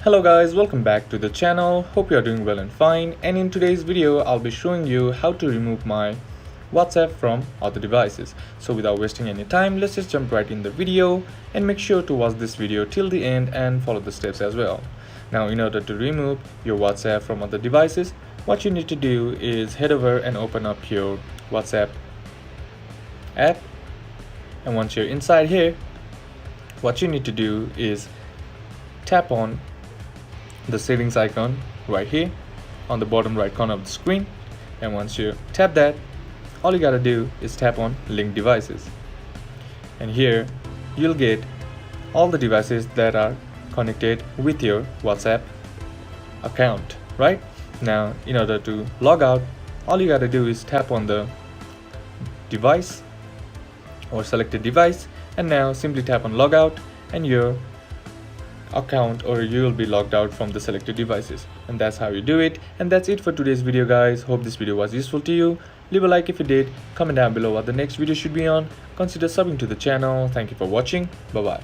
Hello guys, welcome back to the channel. Hope you are doing well and fine, and in today's video I'll be showing you how to remove my WhatsApp from other devices. So without wasting any time, let's just jump right in the video, and make sure to watch this video till the end and follow the steps as well. Now, in order to remove your WhatsApp from other devices, what you need to do is head over and open up your WhatsApp app, and once you're inside here, what you need to do is tap on the settings icon right here on the bottom right corner of the screen, and once you tap that, all you gotta do is tap on link devices, and here you'll get all the devices that are connected with your WhatsApp account. Right now, in order to log out, all you gotta do is tap on the device or selected device, and now simply tap on logout, and your account or you will be logged out from the selected devices. And that's how you do it. And that's it for today's video guys. Hope this video was useful to you. Leave a like if you did, comment down below what the next video should be on, consider subbing to the channel. Thank you for watching. Bye bye.